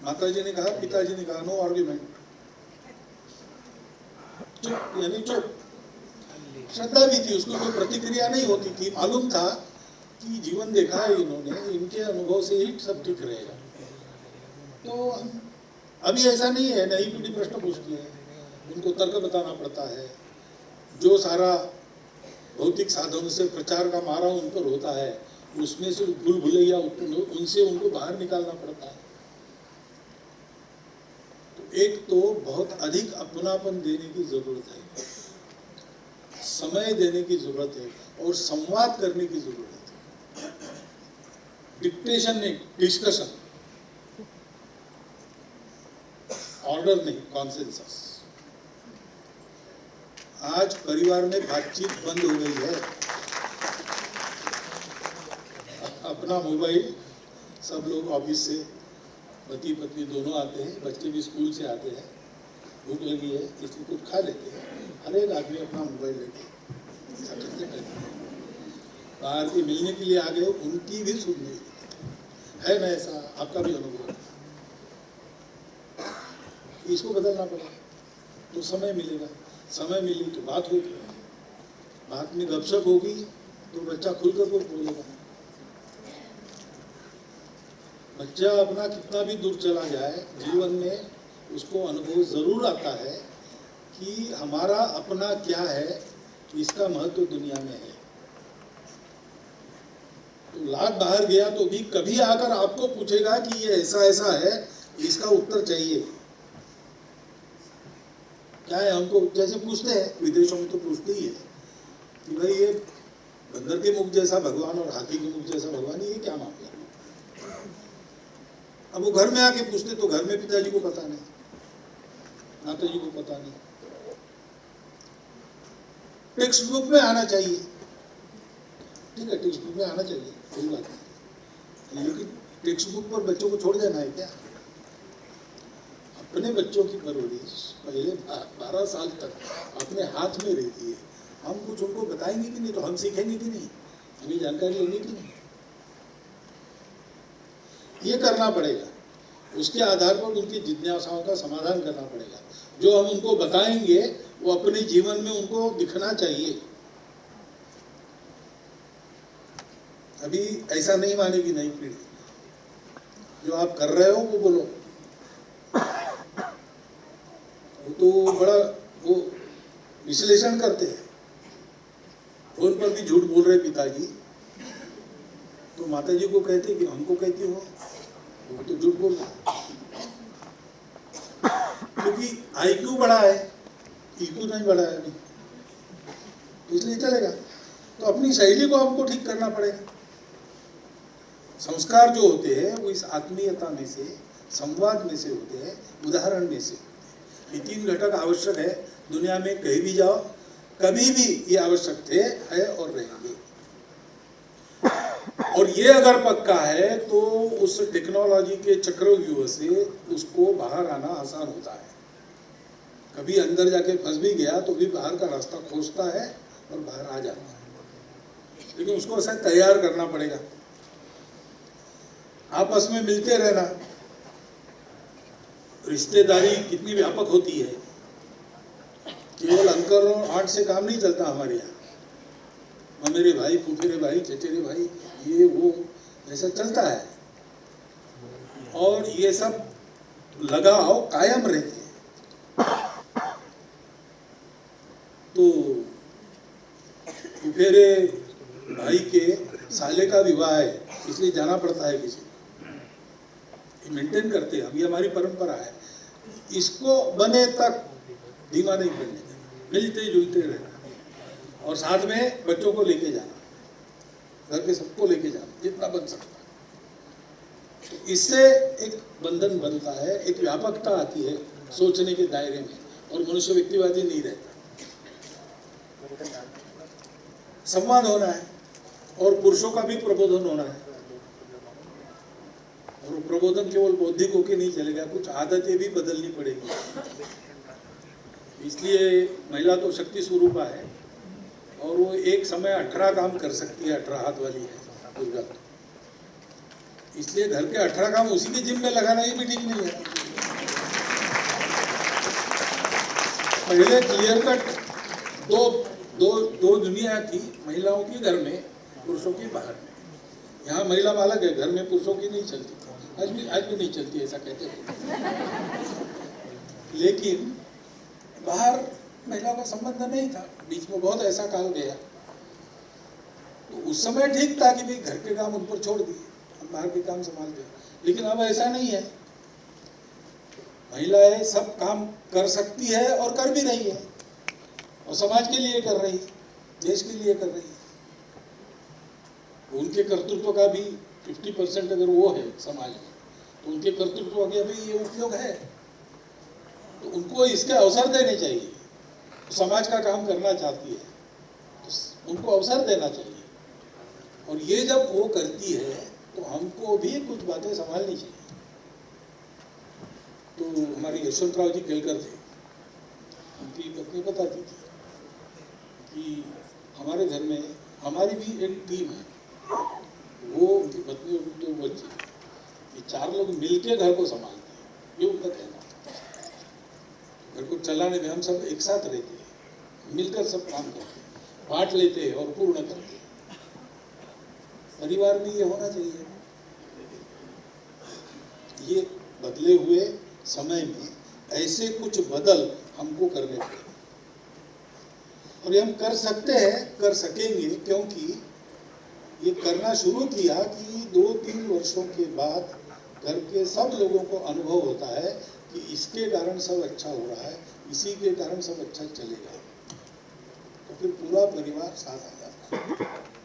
माताजी ने कहा, पिताजी ने कहा, नो आर्ग्यूमेंट, चुप, यानी चुप। श्रद्धा भी थी, उसको कोई प्रतिक्रिया नहीं होती थी, मालूम था कि जीवन देखा है इन्होंने, इनके अनुभव से ही सब ठीक रहेगा। तो अभी ऐसा नहीं है, नई पीढ़ी प्रश्न पूछती है, उनको तर्क बताना पड़ता है, जो सारा भौतिक साधनों से प्रचार का मारा उन पर होता है, उसमें से भूल भुलैया उनसे उनको बाहर निकालना पड़ता है। तो एक तो बहुत अधिक अपनापन देने की जरूरत है, समय देने की जरूरत है, और संवाद करने की जरूरत है। डिक्टेशन नहीं, डिस्कशन, ऑर्डर नहीं, कॉन्सेंसस। आज परिवार में बातचीत बंद हो गई है, अपना मोबाइल, सब लोग ऑफिस से पति पत्नी दोनों आते हैं, बच्चे भी स्कूल से आते हैं, भूख लगी है इसलिए कुछ खा लेते हैं, हर एक आदमी अपना मोबाइल लेके बाहर के मिलने के लिए आ गए, उनकी भी सुन नहीं है ना, ऐसा आपका भी अनुभव है। इसको बदलना पड़ेगा तो समय मिलेगा, समय मिली तो बात होगी, बात में गपशप होगी तो बच्चा खुलकर कुछ बोलेगा। बच्चा अपना कितना भी दूर चला जाए, जीवन में उसको अनुभव जरूर आता है कि हमारा अपना क्या है, इसका महत्व दुनिया में है। तो लाख बाहर गया तो भी कभी आकर आपको पूछेगा कि ये ऐसा ऐसा है, इसका उत्तर चाहिए। क्या है, हमको जैसे पूछते हैं, विदेशों में तो पूछते ही है कि भाई ये बंदर के मुख जैसा भगवान और हाथी के मुख जैसा भगवान, ये क्या मामला है। अब वो घर में आके पूछते तो घर में पिताजी को पता नहीं, माताजी को पता नहीं। टेक्स्ट बुक में आना चाहिए, ठीक है, टेक्स्ट बुक में आना चाहिए, कोई बात नहीं, लेकिन टेक्स्ट बुक पर बच्चों को छोड़ देना है क्या। अपने बच्चों की परवरिश पहले 12 साल तक अपने हाथ में रहती है। हम कुछ उनको बताएंगे कि नहीं, तो हम सीखेंगे कि नहीं, हमें जानकारी होगी कि नहीं, ये करना पड़ेगा। उसके आधार पर उनकी जिज्ञासाओं का समाधान करना पड़ेगा। जो हम उनको बताएंगे वो अपने जीवन में उनको दिखना चाहिए। अभी ऐसा नहीं मानेगी नई पीढ़ी, जो आप कर रहे हो वो बोलो, वो तो बड़ा वो विश्लेषण करते हैं। फोन पर भी झूठ बोल रहे पिताजी, तो माताजी को कहते कि हमको कहती हो, वो तो झूठ बोल रहा, क्योंकि आईक्यू बड़ा है, ईक्यू नहीं बड़ा है अभी, इसलिए चलेगा। तो अपनी शैली को हमको ठीक करना पड़ेगा। संस्कार जो होते हैं वो इस आत्मीयता में से, संवाद में से होते हैं, उदाहरण में से। ये 3 घटक आवश्यक है। दुनिया में कहीं भी जाओ, कभी भी ये आवश्यक थे, है और रहेंगे। और ये अगर पक्का है तो उस टेक्नोलॉजी के चक्रव्यूह से उसको बाहर आना आसान होता है। कभी अंदर जाके फंस भी गया तो भी बाहर का रास्ता खोजता है और बाहर आ जाता है। लेकिन उसको ऐसा तैयार करना पड़ेगा। आपस में मिलते रहना, रिश्तेदारी कितनी व्यापक होती है, केवल अंकल और आंट से काम नहीं चलता हमारे यहाँ। मेरे भाई, फूफेरे भाई, चचेरे भाई, ये वो ऐसा चलता है, और ये सब लगाव कायम रहते हैं। तो फूफेरे भाई के साले का विवाह है, इसलिए जाना पड़ता है किसी, मेंटेन करते हैं, अभी हमारी परंपरा है। इसको बने तक धीमा नहीं करने देना, मिलते जुलते रहना, और साथ में बच्चों को लेके जाना, घर के सबको लेके जाना जितना बन सकता है। तो इससे एक बंधन बनता है, एक व्यापकता आती है सोचने के दायरे में, और मनुष्य व्यक्तिवादी नहीं रहता। संवाद होना है, और पुरुषों का भी प्रबोधन होना है। और प्रबोधन केवल बौद्धिक होके नहीं चलेगा, कुछ आदतें भी बदलनी पड़ेगी। इसलिए महिला तो शक्ति स्वरूपा है, और वो एक समय 18 काम कर सकती है, 18 हाथ वाली है दुर्गा। इसलिए घर के 18 काम उसी के जिम में लगाना ये भी ठीक नहीं है। पहले क्लियर कट दो दो दो दुनिया थी, महिलाओं की घर में, पुरुषों की बाहर में। यहाँ महिला अलग है, घर में पुरुषों की नहीं चलती, आज भी नहीं चलती, ऐसा कहते हैं। लेकिन बाहर महिलाओं का संबंध नहीं था, बीच में बहुत ऐसा काल गया। तो उस समय ठीक था कि भाई घर के काम उन पर छोड़ दिए, हम बाहर के काम संभालते हैं। लेकिन अब ऐसा नहीं है, महिलाएं सब काम कर सकती है और कर भी रही है, और समाज के लिए कर रही है, देश के लिए कर रही है। उनके कर्तृत्व का भी 50% अगर वो है समाज में, तो उनके कर्तृत्व का भी ये उपयोग है। तो उनको इसके अवसर देने चाहिए। समाज का काम करना चाहती है तो उनको अवसर देना चाहिए, और ये जब वो करती है तो हमको भी कुछ बातें संभालनी चाहिए। तो हमारे यशवंतराव जी केलकर थे, उनकी पत्नी बताती थी कि हमारे घर में हमारी भी एक टीम है, वो उनकी पत्नी और उनके बच्चे, ये 4 लोग मिलके घर को संभालते हैं। ये उनका कहना, घर को चलाने में हम सब एक साथ रहते हैं, मिलकर सब काम करते हैं, बांट लेते हैं और पूर्ण करते हैं। परिवार में ये होना चाहिए। ये बदले हुए समय में ऐसे कुछ बदल हमको करने पड़े, और ये हम कर सकते हैं, कर सकेंगे, क्योंकि ये करना शुरू किया कि 2-3 वर्षों के बाद घर के सब लोगों को अनुभव होता है कि इसके कारण सब अच्छा हो रहा है, इसी के कारण सब अच्छा चलेगा, तो फिर पूरा परिवार साथ आ जाता है।